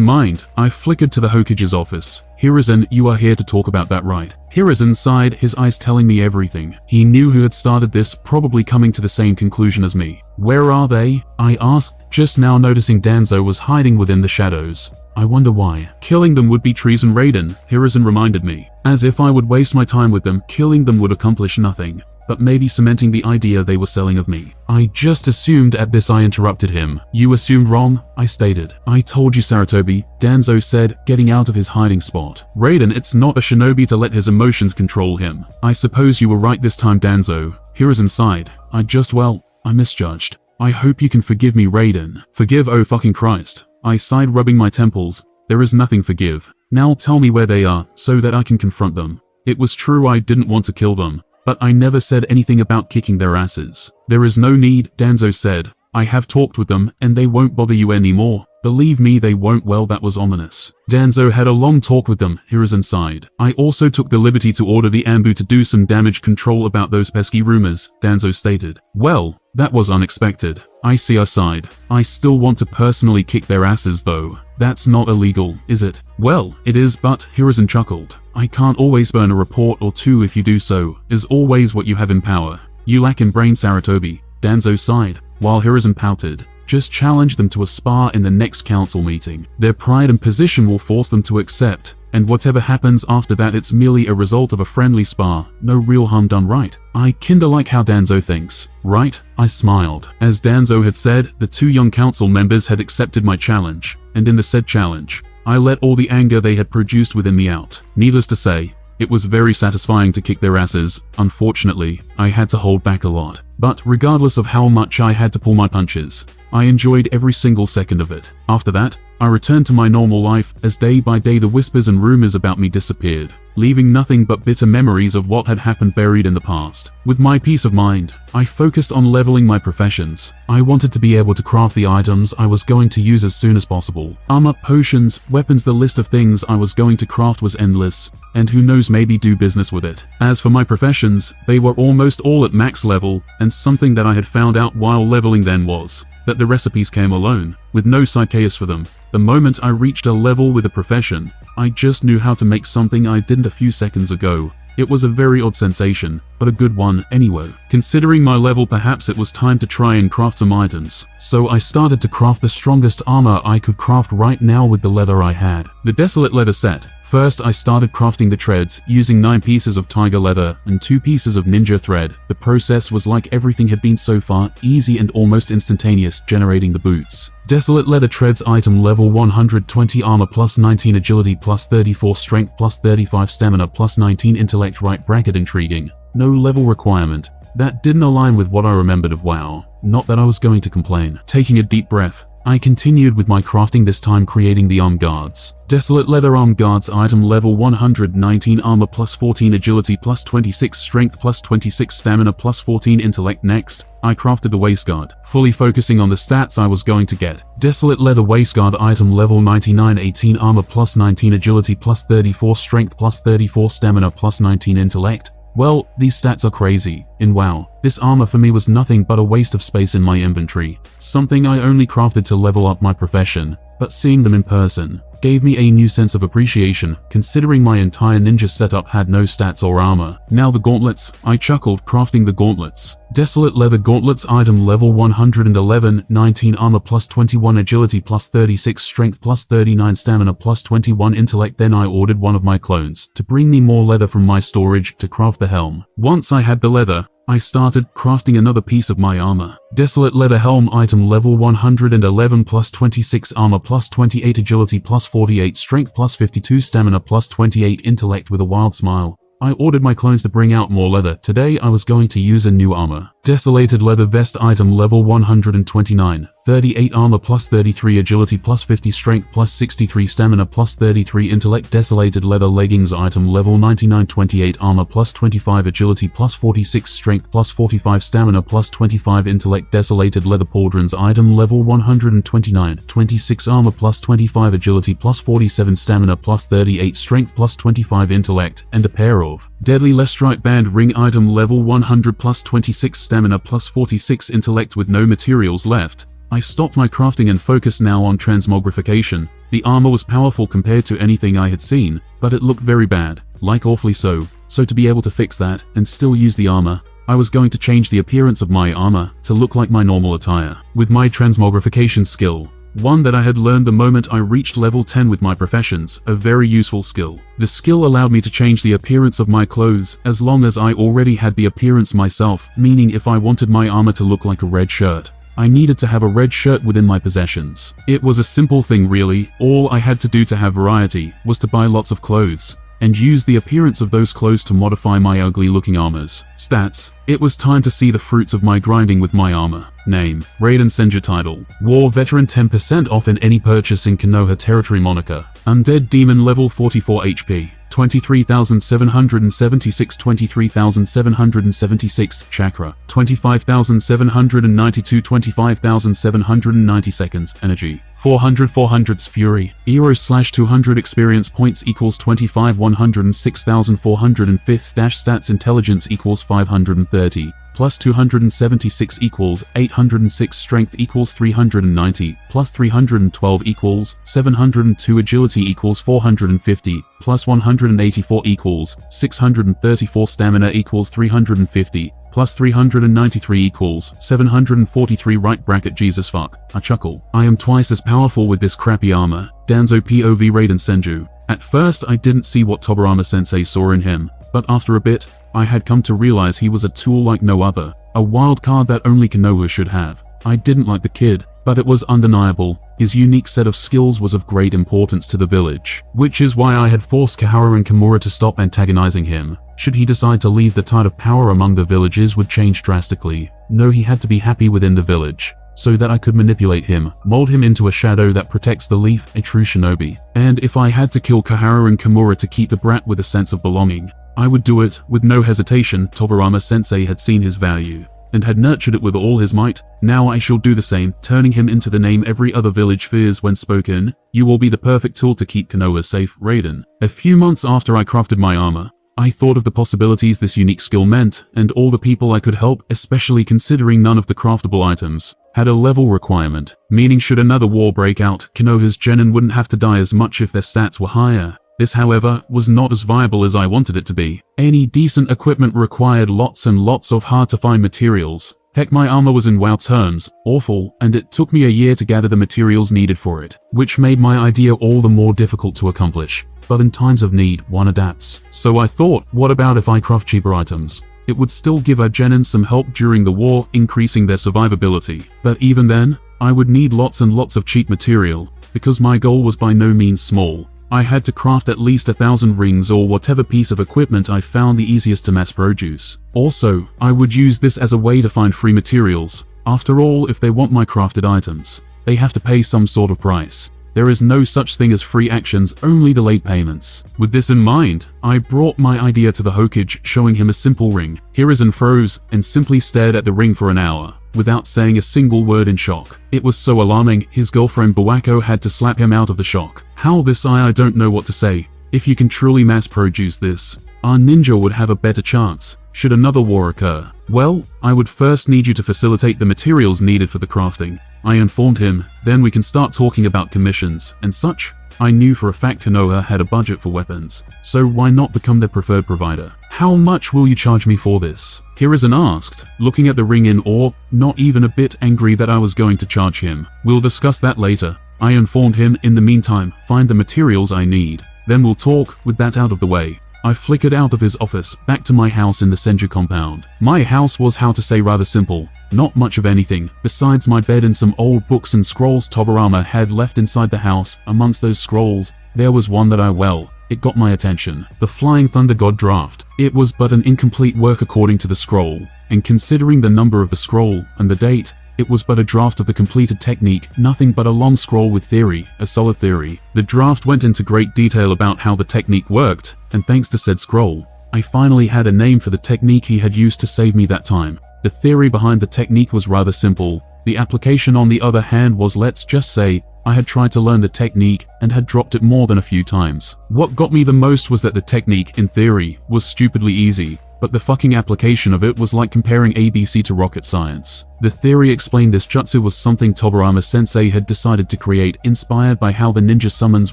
mind, I flickered to the Hokage's office. Hiruzen, you are here to talk about that, right? Hiruzen sighed, his eyes telling me everything. He knew who had started this, probably coming to the same conclusion as me. Where are they? I asked, just now noticing Danzo was hiding within the shadows. I wonder why. Killing them would be treason, Raiden, Hiruzen reminded me. As if I would waste my time with them, killing them would accomplish nothing, but maybe cementing the idea they were selling of me. I just assumed. At this I interrupted him. You assumed wrong, I stated. I told you, Sarutobi, Danzo said, getting out of his hiding spot. Raiden, it's not a shinobi to let his emotions control him. I suppose you were right this time, Danzo. Hiruzen sighed. I misjudged. I hope you can forgive me, Raiden. Forgive? Oh fucking Christ. I sighed, rubbing my temples. There is nothing forgive. Now tell me where they are, so that I can confront them. It was true I didn't want to kill them, but I never said anything about kicking their asses. There is no need, Danzo said. I have talked with them, and they won't bother you anymore. Believe me, they won't. Well, that was ominous. Danzo had a long talk with them, Hiruzen sighed. I also took the liberty to order the Ambu to do some damage control about those pesky rumors, Danzo stated. Well, that was unexpected. I see, I sighed. I still want to personally kick their asses though. That's not illegal, is it? Well, it is, but Hiruzen chuckled. I can't always burn a report or two. If you do so, is always what you have in power. You lack in brain, Sarutobi, Danzo sighed, while Hiruzen pouted. Just challenge them to a spar in the next council meeting. Their pride and position will force them to accept, and whatever happens after that, it's merely a result of a friendly spar, no real harm done, right? I kinda like how Danzo thinks, right? I smiled. As Danzo had said, the 2 young council members had accepted my challenge, and in the said challenge, I let all the anger they had produced within me out. Needless to say, it was very satisfying to kick their asses. Unfortunately, I had to hold back a lot. But regardless of how much I had to pull my punches, I enjoyed every single second of it. After that, I returned to my normal life, as day by day the whispers and rumors about me disappeared, leaving nothing but bitter memories of what had happened buried in the past. With my peace of mind, I focused on leveling my professions. I wanted to be able to craft the items I was going to use as soon as possible. Armor, potions, weapons, the list of things I was going to craft was endless, and who knows, maybe do business with it. As for my professions, they were almost all at max level, and something that I had found out while leveling then was that the recipes came alone, with no side chaos for them. The moment I reached a level with a profession, I just knew how to make something I didn't a few seconds ago. It was a very odd sensation, but a good one anyway. Considering my level, perhaps it was time to try and craft some items. So I started to craft the strongest armor I could craft right now with the leather I had. The Desolate Leather set. First, I started crafting the treads, using 9 pieces of tiger leather and 2 pieces of ninja thread. The process was like everything had been so far, easy and almost instantaneous, generating the boots. Desolate Leather treads item level 120 armor plus 19 agility plus 34 strength plus 35 stamina plus 19 intellect, right bracket intriguing. No level requirement. That didn't align with what I remembered of WoW. Not that I was going to complain. Taking a deep breath, I continued with my crafting, this time creating the arm guards. Desolate Leather arm guards item level 119 armor plus 14 agility plus 26 strength plus 26 stamina plus 14 intellect. Next, I crafted the waistguard, fully focusing on the stats I was going to get. Desolate Leather waistguard item level 99 18 armor plus 19 agility plus 34 strength plus 34 stamina plus 19 intellect. Well, these stats are crazy. In WoW, this armor for me was nothing but a waste of space in my inventory. Something I only crafted to level up my profession, but seeing them in person gave me a new sense of appreciation, considering my entire ninja setup had no stats or armor. Now the gauntlets, I chuckled crafting the gauntlets. Desolate leather gauntlets item level 111, 19 armor plus 21 agility plus 36 strength plus 39 stamina plus 21 intellect. Then I ordered one of my clones to bring me more leather from my storage to craft the helm. Once I had the leather, I started crafting another piece of my armor. Desolate leather helm item level 111 plus 26 armor plus 28 agility plus 48 strength plus 52 stamina plus 28 intellect. With a wild smile, I ordered my clones to bring out more leather. Today I was going to use a new armor. Desolated leather vest item level 129, 38 armor plus 33 agility plus 50 strength plus 63 stamina plus 33 intellect. Desolated leather leggings item level 99, 28 armor plus 25 agility plus 46 strength plus 45 stamina plus 25 intellect. Desolated leather pauldrons item level 129, 26 armor plus 25 agility plus 47 stamina plus 38 strength plus 25 intellect. And a pair of deadly lestrite band ring item level 100 plus 26 stamina plus 46 intellect. With no materials left, I stopped my crafting and focused now on transmogrification. The armor was powerful compared to anything I had seen, but it looked very bad, like awfully so. So to be able to fix that and still use the armor, I was going to change the appearance of my armor to look like my normal attire. With my transmogrification skill, one that I had learned the moment I reached level 10 with my professions, a very useful skill. The skill allowed me to change the appearance of my clothes as long as I already had the appearance myself, meaning if I wanted my armor to look like a red shirt, I needed to have a red shirt within my possessions. It was a simple thing really. All I had to do to have variety was to buy lots of clothes and use the appearance of those clothes to modify my ugly looking armors. Stats: it was time to see the fruits of my grinding with my armor. Name: Raiden Senju. Title: War Veteran. 10% off in any purchase in Konoha Territory. Moniker: Undead Demon. Level 44 HP. 23,776, 23,776 chakra, 25,792, 25,790 seconds. Energy: 400. 400's fury. Eros/200 experience points equals 25. 106,405 stats. Intelligence equals 530. Plus 276 equals 806. Strength equals 390. Plus 312 equals 702. Agility equals 450. Plus 184 equals 634. Stamina equals 350. Plus 393 equals 743. Right bracket Jesus fuck. I chuckle. I am twice as powerful with this crappy armor. Danzo POV Raiden Senju. At first I didn't see what Tobirama Sensei saw in him, but after a bit, I had come to realize he was a tool like no other, a wild card that only Konoha should have. I didn't like the kid, but it was undeniable. His unique set of skills was of great importance to the village, which is why I had forced Kaharu and Kimura to stop antagonizing him. Should he decide to leave, the tide of power among the villages would change drastically. No, he had to be happy within the village, so that I could manipulate him, mold him into a shadow that protects the leaf, a true shinobi. And if I had to kill Kaharu and Kimura to keep the brat with a sense of belonging, I would do it with no hesitation. Tobirama Sensei had seen his value and had nurtured it with all his might. Now I shall do the same, turning him into the name every other village fears when spoken. You will be the perfect tool to keep Konoha safe, Raiden. A few months after I crafted my armor, I thought of the possibilities this unique skill meant, and all the people I could help, especially considering none of the craftable items had a level requirement, meaning should another war break out, Konoha's genin wouldn't have to die as much if their stats were higher. This, however, was not as viable as I wanted it to be. Any decent equipment required lots and lots of hard-to-find materials. Heck, my armor was in WoW terms awful, and it took me a year to gather the materials needed for it, which made my idea all the more difficult to accomplish. But in times of need, one adapts. So I thought, what about if I craft cheaper items? It would still give our genin some help during the war, increasing their survivability. But even then, I would need lots and lots of cheap material, because my goal was by no means small. I had to craft at least 1,000 rings or whatever piece of equipment I found the easiest to mass produce. Also, I would use this as a way to find free materials. After all, if they want my crafted items, they have to pay some sort of price. There is no such thing as free actions, only delayed payments. With this in mind, I brought my idea to the Hokage, showing him a simple ring. Hiruzen froze and simply stared at the ring for an hour, without saying a single word in shock. It was so alarming, his girlfriend Buwako had to slap him out of the shock. How this I don't know what to say. If you can truly mass produce this, our ninja would have a better chance should another war occur. Well, I would first need you to facilitate the materials needed for the crafting. I informed him, then we can start talking about commissions and such. I knew for a fact Konoha had a budget for weapons, so why not become their preferred provider? How much will you charge me for this? Hiruzen asked, looking at the ring in awe, not even a bit angry that I was going to charge him. We'll discuss that later. I informed him, in the meantime, find the materials I need. Then we'll talk. With that out of the way, I flickered out of his office, back to my house in the Senju compound. My house was, how to say, rather simple. Not much of anything, besides my bed and some old books and scrolls Tobirama had left inside the house. Amongst those scrolls, there was one that it got my attention. The Flying Thunder God Draft. It was but an incomplete work according to the scroll, and considering the number of the scroll and the date, it was but a draft of the completed technique, nothing but a long scroll with theory, a solid theory. The draft went into great detail about how the technique worked, and thanks to said scroll, I finally had a name for the technique he had used to save me that time. The theory behind the technique was rather simple. The application, on the other hand, was, let's just say, I had tried to learn the technique and had dropped it more than a few times. What got me the most was that the technique, in theory, was stupidly easy, but the fucking application of it was like comparing ABC to rocket science. The theory explained this jutsu was something Tobirama sensei had decided to create, inspired by how the ninja summons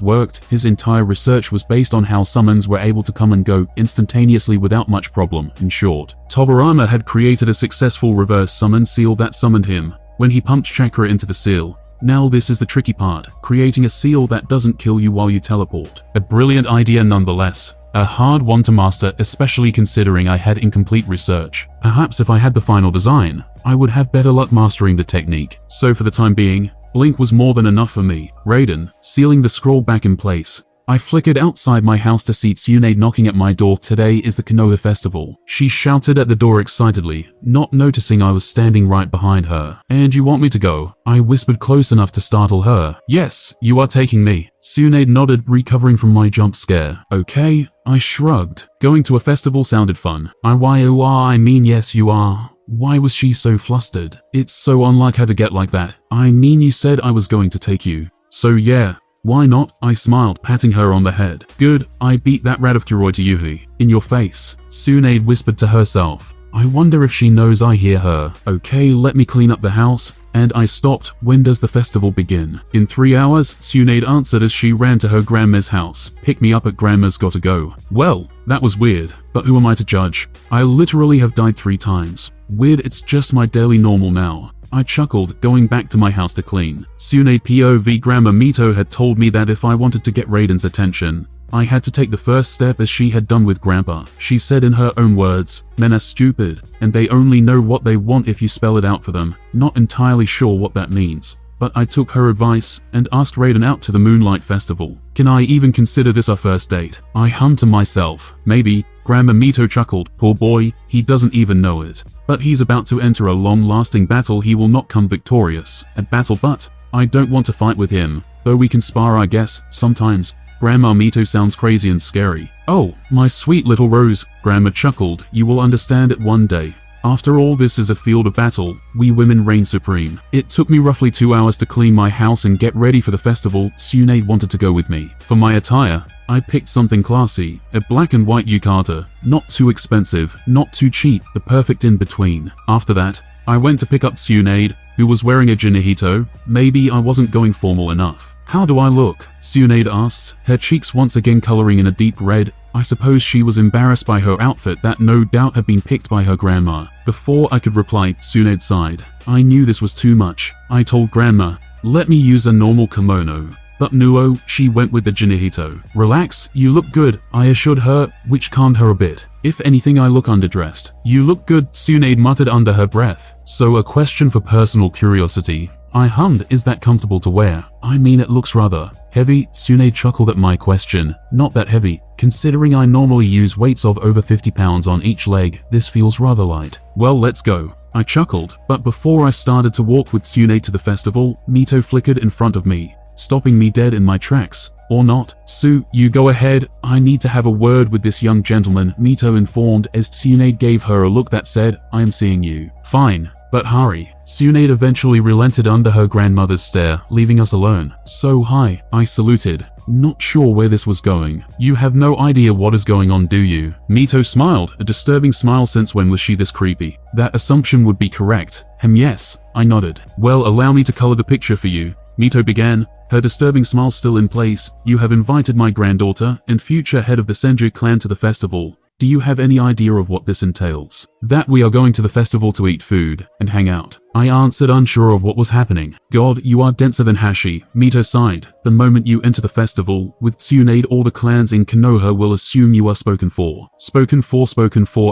worked. His entire research was based on how summons were able to come and go instantaneously without much problem. In short, Tobirama had created a successful reverse summon seal that summoned him when he pumped chakra into the seal. Now this is the tricky part, creating a seal that doesn't kill you while you teleport. A brilliant idea nonetheless. A hard one to master, especially considering I had incomplete research. Perhaps if I had the final design, I would have better luck mastering the technique. So for the time being, Blink was more than enough for me. Raiden, sealing the scroll back in place. I flickered outside my house to see Tsunade knocking at my door. Today is the Konoha festival. She shouted at the door excitedly, not noticing I was standing right behind her. And you want me to go? I whispered close enough to startle her. Yes, you are taking me. Tsunade nodded, recovering from my jump scare. Okay, I shrugged. Going to a festival sounded fun. I mean yes you are. Why was she so flustered? It's so unlike her to get like that. I mean you said I was going to take you. So yeah. Why not? I smiled, patting her on the head. Good, I beat that rat of Kuroi to Yuhi. In your face. Tsunade whispered to herself. I wonder if she knows I hear her. Okay, let me clean up the house. And I stopped. When does the festival begin? In 3 hours, Tsunade answered as she ran to her grandma's house. Pick me up at grandma's, gotta go. Well, that was weird, but who am I to judge? I literally have died 3 times. Weird, it's just my daily normal now. I chuckled, going back to my house to clean. Tsunade POV Grandma Mito had told me that if I wanted to get Raiden's attention, I had to take the first step as she had done with Grandpa. She said in her own words, men are stupid, and they only know what they want if you spell it out for them. Not entirely sure what that means, but I took her advice and asked Raiden out to the Moonlight Festival. Can I even consider this our first date? I hummed to myself. Maybe. Grandma Mito chuckled. Poor boy, he doesn't even know it. But he's about to enter a long-lasting battle. He will not come victorious at battle, but I don't want to fight with him. Though we can spar, I guess, sometimes. Grandma Mito sounds crazy and scary. Oh, my sweet little Rose, Grandma chuckled. You will understand it one day. After all, this is a field of battle. We women reign supreme. It took me roughly 2 hours to clean my house and get ready for the festival. Tsunade wanted to go with me. For my attire, I picked something classy, a black and white yukata. Not too expensive, not too cheap, the perfect in between. After that, I went to pick up Tsunade, who was wearing a jinihito. Maybe I wasn't going formal enough. How do I look? Tsunade asked, her cheeks once again coloring in a deep red. I suppose she was embarrassed by her outfit that no doubt had been picked by her grandma. Before I could reply, Tsunade sighed. I knew this was too much. I told Grandma, let me use a normal kimono. But no, she went with the jinihito. Relax, you look good, I assured her, which calmed her a bit. If anything, I look underdressed. You look good, Tsunade muttered under her breath. So a question for personal curiosity. I hummed, is that comfortable to wear? I mean, it looks rather heavy. Tsunade chuckled at my question. Not that heavy. Considering I normally use weights of over 50 pounds on each leg, this feels rather light. Well, let's go. I chuckled, but before I started to walk with Tsunade to the festival, Mito flickered in front of me, stopping me dead in my tracks. Or not. Su, you go ahead. I need to have a word with this young gentleman, Mito informed as Tsunade gave her a look that said, I am seeing you. Fine. But hurry. Tsunade eventually relented under her grandmother's stare, leaving us alone. So hi, I saluted. Not sure where this was going. You have no idea what is going on, do you? Mito smiled, a disturbing smile. Since when was she this creepy? That assumption would be correct. Yes, I nodded. Well, allow me to color the picture for you. Mito began, her disturbing smile still in place. You have invited my granddaughter and future head of the Senju clan to the festival. Do you have any idea of what this entails? That we are going to the festival to eat food and hang out. I answered, unsure of what was happening. God, you are denser than Hashi. Mito sighed. The moment you enter the festival with Tsunade, all the clans in Konoha will assume you are spoken for. Spoken for,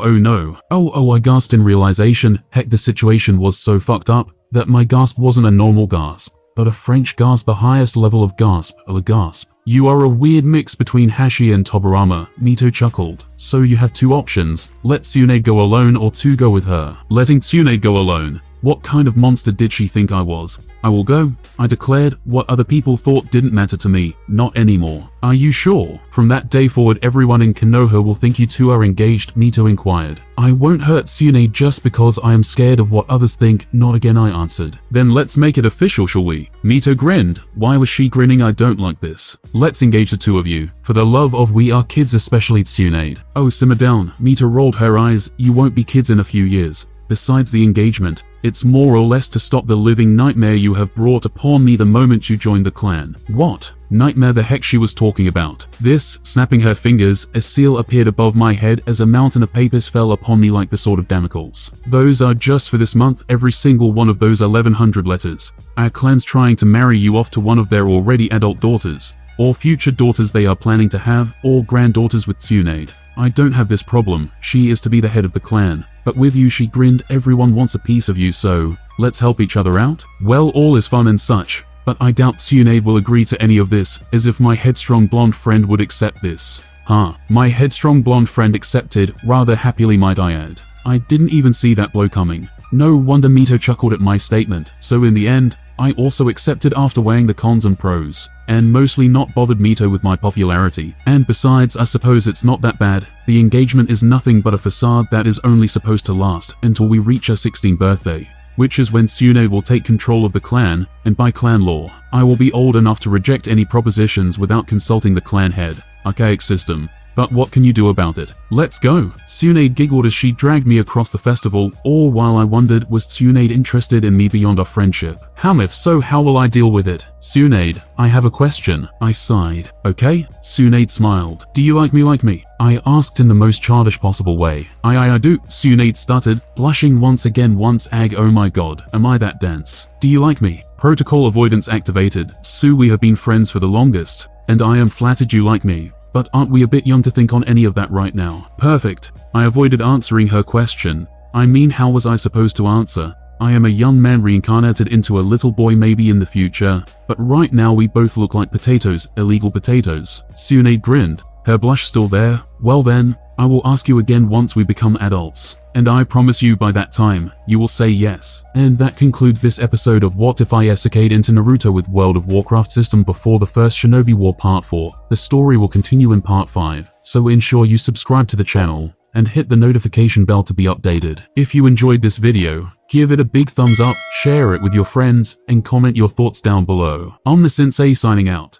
oh no. Oh, I gasped in realization. Heck, the situation was so fucked up that my gasp wasn't a normal gasp, but a French gasp, the highest level of gasp, a gasp. You are a weird mix between Hashi and Tobirama, Mito chuckled. So you have two options, let Tsunade go alone or to go with her. Letting Tsunade go alone. What kind of monster did she think I was? I will go, I declared. What other people thought didn't matter to me, not anymore. Are you sure? From that day forward, everyone in Konoha will think you two are engaged, Mito inquired. I won't hurt Tsunade just because I am scared of what others think. Not again, I answered. Then let's make it official, shall we? Mito grinned. Why was she grinning? I don't like this. Let's engage the two of you. For the love of we are kids, especially Tsunade. Oh, simmer down. Mito rolled her eyes. You won't be kids in a few years. Besides the engagement, it's more or less to stop the living nightmare you have brought upon me the moment you joined the clan. What nightmare the heck she was talking about? This, snapping her fingers, a seal appeared above my head as a mountain of papers fell upon me like the sword of Damocles. Those are just for this month, every single one of those 1100 letters. Our clan's trying to marry you off to one of their already adult daughters, or future daughters they are planning to have, or granddaughters with Tsunade. I don't have this problem. She is to be the head of the clan. But with you, she grinned, everyone wants a piece of you, so let's help each other out? Well, all is fun and such, but I doubt Tsunade will agree to any of this, as if my headstrong blonde friend would accept this. My headstrong blonde friend accepted, rather happily might I add. I didn't even see that blow coming. No wonder Mito chuckled at my statement. So in the end, I also accepted after weighing the cons and pros, and mostly not bothered Mito with my popularity. And besides, I suppose it's not that bad. The engagement is nothing but a facade that is only supposed to last until we reach our 16th birthday, which is when Tsunade will take control of the clan, and by clan law, I will be old enough to reject any propositions without consulting the clan head. Archaic system. But what can you do about it? Let's go. Tsunade giggled as she dragged me across the festival, all while I wondered, was Tsunade interested in me beyond our friendship? If so, how will I deal with it? Tsunade, I have a question. I sighed. Okay? Tsunade smiled. Do you like me? I asked in the most childish possible way. I do, Tsunade stuttered, blushing once again. Oh my god, am I that dense? Do you like me? Protocol avoidance activated. Sue, we have been friends for the longest, and I am flattered you like me. But aren't we a bit young to think on any of that right now? Perfect. I avoided answering her question. I mean, how was I supposed to answer? I am a young man reincarnated into a little boy maybe in the future, but right now we both look like potatoes, illegal potatoes. Tsunade grinned, her blush still there. Well then, I will ask you again once we become adults, and I promise you by that time, you will say yes. And that concludes this episode of What If I ESEKAID into Naruto with World of Warcraft system before the first Shinobi War Part 4. The story will continue in Part 5, so ensure you subscribe to the channel and hit the notification bell to be updated. If you enjoyed this video, give it a big thumbs up, share it with your friends, and comment your thoughts down below. I'm the Sensei signing out.